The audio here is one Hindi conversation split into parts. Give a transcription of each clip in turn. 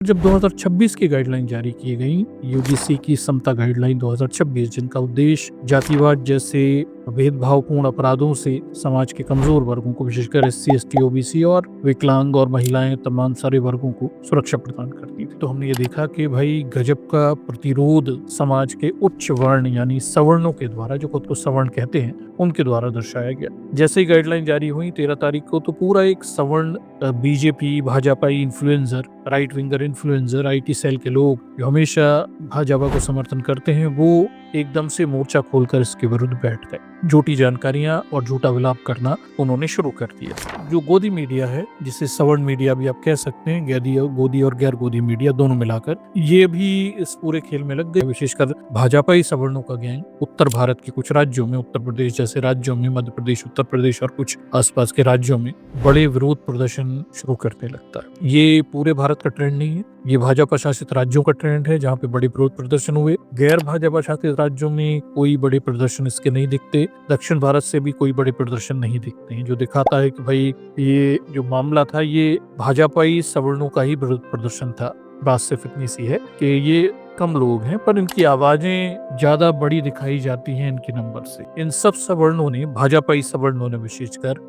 जब 2026 की गाइडलाइन जारी की गई, यूजीसी की समता गाइडलाइन 2026, जिनका उद्देश्य जातिवाद जैसे भेदभावपूर्ण अपराधों से समाज के कमजोर वर्गों को, विशेषकर एससी, एसटी, ओबीसी और विकलांग और महिलाएं, तमाम सारे वर्गों को सुरक्षा प्रदान करती थी। तो हमने ये देखा कि भाई गजब का प्रतिरोध समाज के उच्च वर्ण यानी सवर्णों के द्वारा, जो खुद को सवर्ण कहते हैं, उनके द्वारा दर्शाया गया। जैसे ही गाइडलाइन जारी हुई 13 तारीख को, तो पूरा एक सवर्ण बीजेपी भाजपाई influencer, right winger influencer, IT cell के लोग जो हमेशा भाजपा को समर्थन करते हैं, वो एकदम से मोर्चा खोलकर इसके विरुद्ध बैठ गए। झूठी जानकारियां और झूठा विलाप करना उन्होंने शुरू कर दिया। जो गोदी मीडिया है, जिसे सवर्ण मीडिया भी आप कह सकते हैं, गोदी और गैर गोदी मीडिया दोनों मिलाकर, ये भी इस पूरे खेल में लग गए। विशेषकर भाजपाई सवर्णों का गैंग उत्तर भारत के कुछ राज्यों में, उत्तर प्रदेश जैसे राज्यों में, मध्य प्रदेश, उत्तर प्रदेश और कुछ आसपास के राज्यों में बड़े विरोध प्रदर्शन शुरू करने लगता है। ये पूरे भारत का ट्रेंड नहीं है, ये भाजपा शासित राज्यों का ट्रेंड है, जहाँ पे बड़े विरोध प्रदर्शन हुए। गैर भाजपा शासित राज्यों में कोई बड़े प्रदर्शन इसके नहीं दिखते। दक्षिण भारत से भी कोई बड़े प्रदर्शन नहीं दिखते हैं, जो दिखाता है कि भाई ये जो मामला था, ये भाजपाई सवर्णों का ही विरोध प्रदर्शन था। बात सिर्फ इतनी सी है कि ये कम लोग हैं, पर इनकी आवाजें ज्यादा बड़ी दिखाई जाती हैं इनके नंबर से। इन सब सवर्णों ने, भाजपाई सवर्णों ने विशेषकर,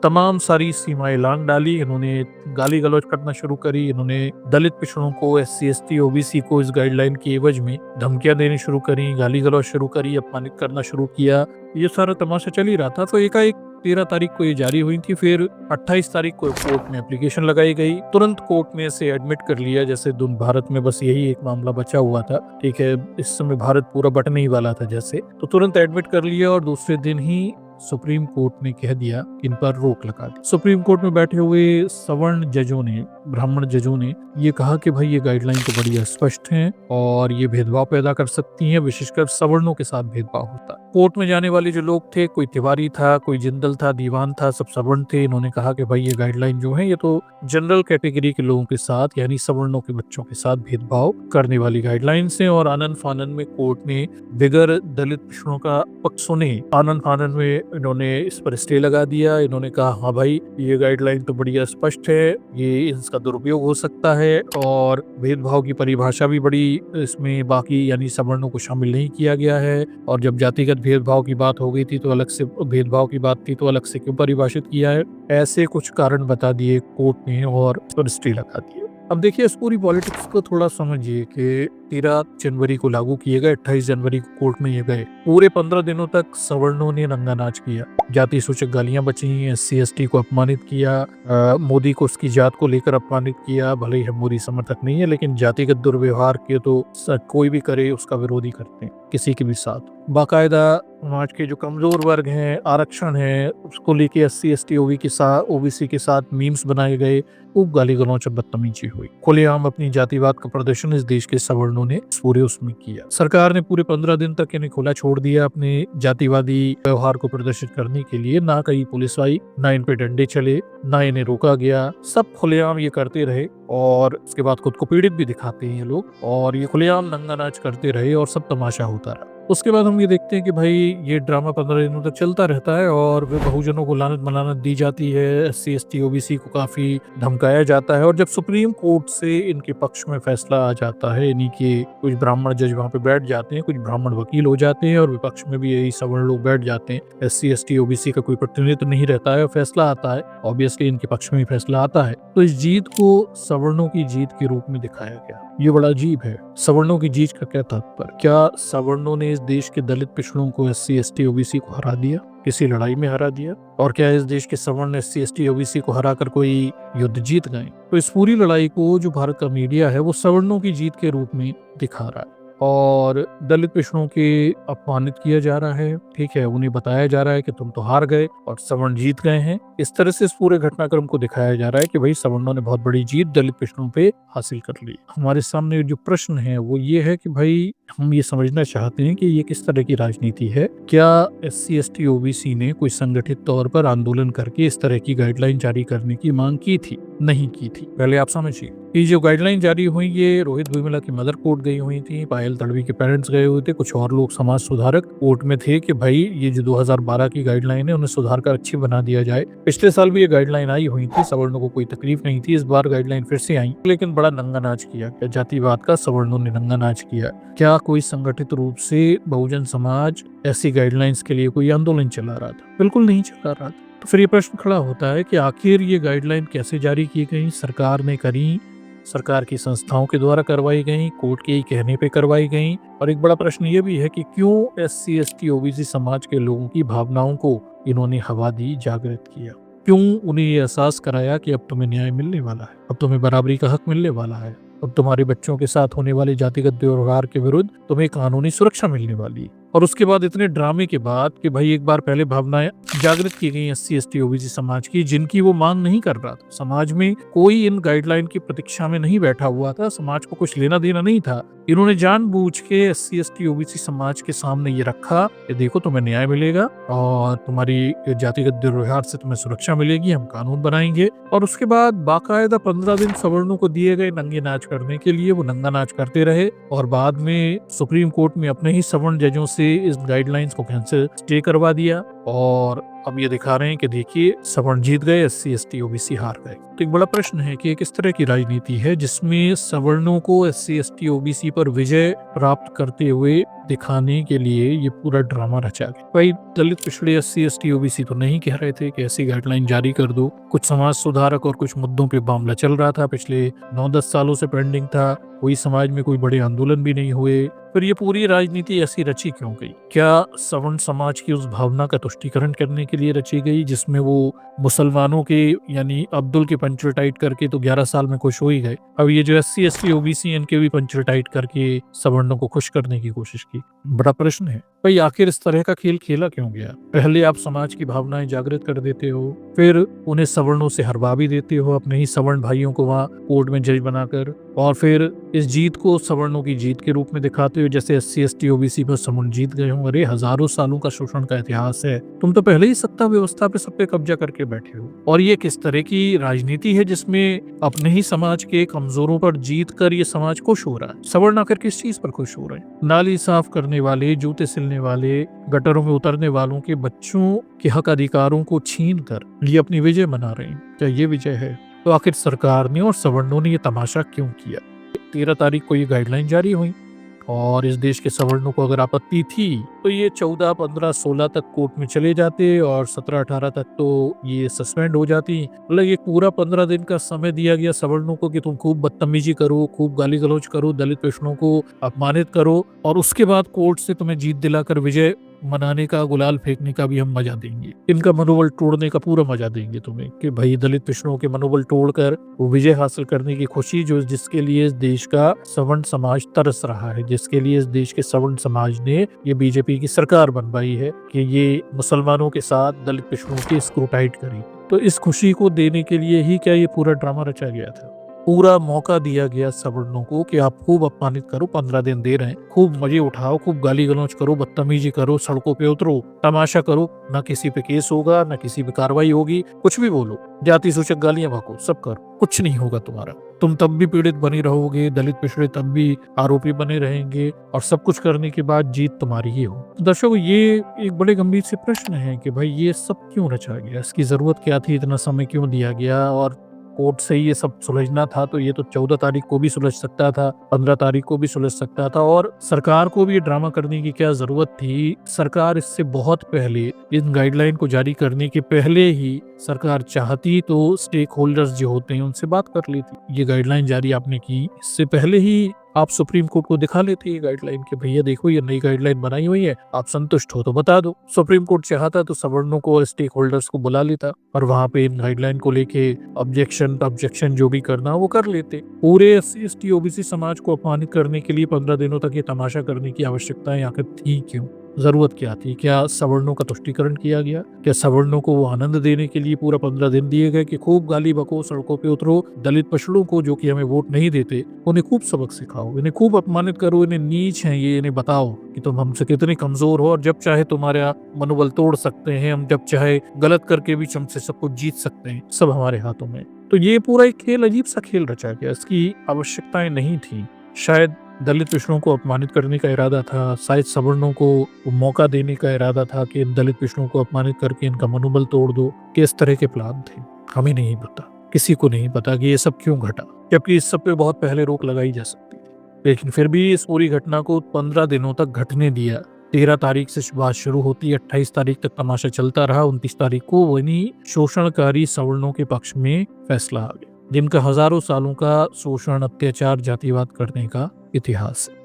तमाम सारी सीमाएं लांघ डाली। इन्होंने गाली गलौज करना शुरू करी। इन्होंने दलित पिछड़ों को, एससी, एसटी, ओबीसी को इस गाइडलाइन की एवज में धमकियां देनी शुरू करी, गाली गलौज शुरू करी, अपमानित करना शुरू किया। ये सारा तमाशा चल ही रहा था। तो एकाएक 13 तारीख को ये जारी हुई थी। फिर 28 तारीख को कोर्ट में एप्लीकेशन लगाई गई। तुरंत कोर्ट में इसे एडमिट कर लिया, जैसे भारत में बस यही एक मामला बचा हुआ था। ठीक है, इस समय भारत पूरा बटने ही वाला था जैसे, तो तुरंत एडमिट कर लिया और दूसरे दिन ही सुप्रीम कोर्ट ने कह दिया कि इन पर रोक लगा दी। सुप्रीम कोर्ट में बैठे हुए सवर्ण जजों ने, ब्राह्मण जजों ने ये कहा कि भाई ये गाइडलाइन तो बड़ी अस्पष्ट हैं और ये भेदभाव पैदा कर सकती हैं, विशेषकर सवर्णों के साथ भेदभाव होता है। कोर्ट में जाने वाले जो लोग थे, कोई तिवारी था, कोई जिंदल था, दीवान था, सब सवर्ण थे। इन्होंने कहा कि भाई ये गाइडलाइन जो है, ये तो जनरल कैटेगरी के लोगों के साथ यानी सवर्णों के बच्चों के साथ भेदभाव करने वाली गाइडलाइंस हैं। और आनन फानन में कोर्ट ने बिगर दलित पिछड़ों का पक्ष सुने, आनन फानन में इन्होंने इस पर स्टे लगा दिया। इन्होंने कहा हाँ भाई ये गाइडलाइन तो बड़ी स्पष्ट है, ये इसका दुरुपयोग हो सकता है और भेदभाव की परिभाषा भी बड़ी इसमें बाकी यानी सवर्णों को शामिल नहीं किया गया है। और जब जातिगत भेदभाव की बात हो गई थी तो अलग से, भेदभाव की बात थी तो अलग से क्यों परिभाषित किया है। ऐसे कुछ कारण बता दिए कोर्ट ने और स्टे लगा दिए। अब देखिए इस पूरी पॉलिटिक्स को थोड़ा समझिए कि 13 जनवरी को लागू किए गए, 28 जनवरी को कोर्ट में ये गए। पूरे 15 दिनों तक सवर्णों ने रंगा नाच किया, जाति सूचक गालियां बची, एससी एसटी को अपमानित किया, मोदी को उसकी जात को लेकर अपमानित किया। भले ही हम मोदी समर्थक नहीं है, लेकिन जातिगत दुर्व्यवहार के तो कोई भी करे उसका विरोधी करते हैं, किसी के भी साथ। बाकायदा समाज के जो कमजोर वर्ग हैं, आरक्षण है, उसको लेके एससी एसटी ओबीसी के साथ मीम्स बनाए गए, खूब गाली गलौज और बदतमीजी हुई। खुलेआम अपनी जातिवाद का प्रदर्शन इस देश के सवर्णों ने पूरे उसमें किया। सरकार ने पूरे 15 दिन तक इन्हें खुला छोड़ दिया अपने जातिवादी व्यवहार को प्रदर्शित करने के लिए। ना कहीं पुलिस आई, ना इन पे डंडे चले, ना इन्हें रोका गया। सब खुलेआम ये करते रहे और उसके बाद खुद को पीड़ित भी दिखाते हैं ये लोग, और ये खुलेआम नंगा नाच करते रहे और सब तमाशा होता रहा। उसके बाद हम ये देखते हैं कि भाई ये ड्रामा 15 दिनों तक चलता रहता है और वे बहुजनों को लानत मलानत दी जाती है। एससी एसटी ओबीसी को काफी धमकाया जाता है। और जब सुप्रीम कोर्ट से इनके पक्ष में फैसला आ जाता है, इन्हीं के कुछ ब्राह्मण जज वहां पे बैठ जाते हैं, कुछ ब्राह्मण वकील हो जाते हैं और विपक्ष में भी यही सवर्ण लोग बैठ जाते हैं। एससी एसटी ओबीसी का कोई प्रतिनिधित्व नहीं रहता है और फैसला आता है, ऑब्वियसली इनके पक्ष में ही फैसला आता है। तो इस जीत को सवर्णों की जीत के रूप में दिखाया गया। ये बड़ा अजीब है। सवर्णों की जीत का क्या तात्पर्य? क्या सवर्णों ने इस देश के दलित पिछड़ों को, एससी एसटी ओबीसी को हरा दिया, किसी लड़ाई में हरा दिया? और क्या इस देश के सवर्ण एससी एसटी ओबीसी को हराकर कोई युद्ध जीत गए? तो इस पूरी लड़ाई को जो भारत का मीडिया है वो सवर्णों की जीत के रूप में दिखा रहा है और दलित पिछड़ों के अपमानित किया जा रहा है। ठीक है, उन्हें बताया जा रहा है कि तुम तो हार गए और सवर्ण जीत गए हैं। इस तरह से इस पूरे घटनाक्रम को दिखाया जा रहा है कि भाई सवर्णों ने बहुत बड़ी जीत दलित पिछड़ों पे हासिल कर ली। हमारे सामने जो प्रश्न है वो ये है कि भाई हम ये समझना चाहते हैं कि ये किस तरह की राजनीति है। क्या एससी एसटी ओबीसी ने कोई संगठित तौर पर आंदोलन करके इस तरह की गाइडलाइन जारी करने की मांग की थी? नहीं की थी। पहले आप समझिए, ये जो गाइडलाइन जारी हुई ये रोहित वेमुला की मदर कोर्ट गई हुई थी, पायल दयाल तड़वी के पेरेंट्स गए हुए थे, कुछ और लोग समाज सुधारक कोर्ट में थे कि भाई ये जो 2012 की गाइडलाइन है उन्हें सुधार कर अच्छी बना दिया जाए। पिछले साल भी ये गाइडलाइन आई हुई थी, सवर्णों को कोई तकलीफ नहीं थी, इस बार गाइडलाइन फिर से आई, लेकिन बड़ा नंगा नाच किया गया, जातिवाद का सवर्णों ने नंगा नाच किया। क्या कोई संगठित रूप से बहुजन समाज ऐसी गाइडलाइंस के लिए कोई आंदोलन चला रहा था? बिल्कुल नहीं चला रहा था। तो फिर ये प्रश्न खड़ा होता है कि आखिर ये गाइडलाइन कैसे जारी की गई, सरकार ने करी, सरकार की संस्थाओं के द्वारा करवाई गई, कोर्ट के ही कहने पे करवाई गई। और एक बड़ा प्रश्न ये भी है कि क्यों SC ST OBC समाज के लोगों की भावनाओं को इन्होंने हवा दी, जागृत किया? क्यों उन्हें ये एहसास कराया कि अब तुम्हें न्याय मिलने वाला है, अब तुम्हें बराबरी का हक मिलने वाला है, अब तुम्हारे बच्चों के साथ होने वाले जातिगत दुर्व्यवहार के विरुद्ध तुम्हें कानूनी सुरक्षा मिलने वाली है। और उसके बाद इतने ड्रामे के बाद कि भाई एक बार पहले भावनाएं जागृत की गई SC ST OBC समाज की, जिनकी वो मांग नहीं कर रहा था। समाज में कोई इन गाइडलाइन की प्रतीक्षा में नहीं बैठा हुआ था, समाज को कुछ लेना देना नहीं था। इन्होंने जानबूझ के SC ST OBC समाज के सामने ये रखा कि देखो तुम्हें न्याय मिलेगा और तुम्हारी जातिगत दुर्व्यवहार से तुम्हें सुरक्षा मिलेगी, हम कानून बनाएंगे। और उसके बाद बाकायदा 15 दिन सवर्णों को दिए गए नंगे नाच करने के लिए, वो नंगा नाच करते रहे और बाद में सुप्रीम कोर्ट में अपने ही सवर्ण जजों से इस गाइडलाइंस को कैंसिल स्टे करवा दिया। और अब ये दिखा रहे हैं कि देखिए सवर्ण जीत गए, SC ST OBC हार गए। तो एक बड़ा प्रश्न है कि किस तरह की राजनीति है जिसमें सवर्णों को SC ST OBC पर विजय प्राप्त करते हुए दिखाने के लिए ये पूरा ड्रामा रचा गया। भाई दलित पिछड़े SC ST OBC तो नहीं कह रहे थे कि ऐसी गाइडलाइन जारी कर दो। कुछ समाज सुधारक और कुछ मुद्दों पे मामला चल रहा था, पिछले 9-10 सालों से पेंडिंग था, कोई समाज में कोई बड़े आंदोलन भी नहीं हुए। फिर ये पूरी राजनीति ऐसी रची क्यों गई? क्या सवर्ण समाज की उस भावना का तुष्टीकरण करने के लिए रची गई जिसमें वो मुसलमानों के यानी अब्दुल के पंचर टाइट करके तो 11 साल में खुश हो ही गए, अब ये जो SC ST OBC इनके भी पंचर टाइट करके सवर्णों को खुश करने की कोशिश की? बड़ा प्रश्न है भाई, आखिर इस तरह का खेल खेला क्यों गया? पहले आप समाज की भावनाएं जागृत कर देते हो, फिर उन्हें सवर्णों से हरवा भी देते हो, अपने ही सवर्ण भाइयों को वहां कोर्ट में जज बनाकर, और फिर इस जीत को सवर्णों की जीत के रूप में दिखाते हो जैसे SC ST OBC पर सवर्ण जीत गए हों। अरे हजारों सालों का शोषण का इतिहास है, तुम तो पहले ही सत्ता व्यवस्था पे सब पे कब्जा करके बैठे हो। और ये किस तरह की राजनीति है जिसमें अपने ही समाज के कमजोरों पर जीत कर ये समाज खुश हो रहा है? सवर्ण आकर किस चीज पर खुश हो रहे हैं? नाली साफ करने वाले, जूते सिलने वाले, गटरों में उतरने वालों के बच्चों के हक अधिकारों को छीन कर ये अपनी विजय मना रहे हैं। क्या ये विजय है? तो आखिर सरकार ने और सवर्णों ने ये तमाशा क्यों किया? 13 तारीख को ये गाइडलाइन जारी हुई और इस देश के सवर्णों को अगर आपत्ति थी तो ये 14, 15, 16 तक कोर्ट में चले जाते और 17, 18 तक तो ये सस्पेंड हो जाती। मतलब ये पूरा 15 दिन का समय दिया गया सवर्णों को कि तुम खूब बदतमीजी करो, खूब गाली गलौज करो, दलित पिछड़ों को अपमानित करो, और उसके बाद कोर्ट से तुम्हें जीत दिलाकर विजय मनाने का, गुलाल फेंकने का भी हम मजा देंगे, इनका मनोबल तोड़ने का पूरा मजा देंगे तुम्हें कि भाई दलित पिछड़ों के मनोबल तोड़कर वो विजय हासिल करने की खुशी जो जिसके लिए इस देश का सवर्ण समाज तरस रहा है, जिसके लिए इस देश के सवर्ण समाज ने ये बीजेपी की सरकार बनवाई है कि ये मुसलमानों के साथ दलित पिछड़ों की स्क्रूटाइट करी। तो इस खुशी को देने के लिए ही क्या ये पूरा ड्रामा रचा गया था? पूरा मौका दिया गया सवर्णों को कि आप खूब अपमानित करो, 15 दिन दे रहे हैं, खूब मजे उठाओ, खूब गाली गलौज करो, बदतमीजी करो, सड़कों पे उतरो, तमाशा करो, ना किसी पे केस होगा, ना किसी पे कार्रवाई होगी, कुछ भी बोलो, जाति सूचक गालियां बको, सब करो, कुछ नहीं होगा तुम्हारा। तुम तब भी पीड़ित बने रहोगे, दलित पिछड़े तब भी आरोपी बने रहेंगे, और सब कुछ करने के बाद जीत तुम्हारी ही हो। दर्शकों, ये एक बड़े गंभीर से प्रश्न है कि भाई ये सब क्यों रचा गया, इसकी जरूरत क्या थी, इतना समय क्यों दिया गया, और कोर्ट से ये सब सुलझना था तो ये तो 14 तारीख को भी सुलझ सकता था, 15 तारीख को भी सुलझ सकता था, और सरकार को भी ये ड्रामा करने की क्या जरूरत थी? सरकार इससे बहुत पहले, इन गाइडलाइन को जारी करने के पहले ही सरकार चाहती तो स्टेक होल्डर्स जो होते हैं उनसे बात कर लेती। ये गाइडलाइन जारी आपने की, इससे पहले ही आप सुप्रीम कोर्ट को दिखा लेते ये गाइडलाइन के भैया देखो ये नई गाइडलाइन बनाई हुई है, आप संतुष्ट हो तो बता दो। सुप्रीम कोर्ट चाहता तो सवर्णों को और स्टेक होल्डर्स को बुला लेता और वहां पे इन गाइडलाइन को लेके ऑब्जेक्शन जो भी करना वो कर लेते। पूरे SC ST OBC समाज को अपमानित करने के लिए 15 दिनों तक ये तमाशा करने की आवश्यकता आखिर थी क्यों? जरूरत क्या थी? क्या सवर्णों का तुष्टीकरण किया गया? क्या सवर्णों को वो आनंद देने के लिए पूरा 15 दिन दिए गए कि खूब गाली बको, सड़कों पे उतरो, दलित पिछड़ों को जो कि हमें वोट नहीं देते उन्हें खूब सबक सिखाओ, इन्हें खूब अपमानित करो, इन्हें नीच है ये, इन्हें बताओ कि तुम हमसे कितने कमजोर हो और जब चाहे तुम्हारा मनोबल तोड़ सकते हैं, हम जब चाहे गलत करके भी तुमसे सब कुछ जीत सकते हैं, सब हमारे हाथों में। तो ये पूरा एक खेल, अजीब सा खेल रचा गया, इसकी आवश्यकताएं नहीं थी। शायद दलित पिछड़ों को अपमानित करने का इरादा था, शायद सवर्णों को मौका देने का इरादा था कि इन दलित पिछड़ों को अपमानित करके इनका मनोबल तोड़ दो। किस तरह के प्लान थे हमें नहीं पता, किसी को नहीं पता कि ये सब क्यों घटा, जबकि इस सब पे बहुत पहले रोक लगाई जा सकती थी। लेकिन फिर भी इस पूरी घटना को 15 दिनों तक घटने दिया। 13 तारीख से बात शुरू होती, 28 तारीख तक तमाशा चलता रहा। 29 तारीख को वही शोषणकारी सवर्णों के पक्ष में फैसला आ गया, जिनका हजारों सालों का शोषण, अत्याचार, जातिवाद करने का इतिहास है।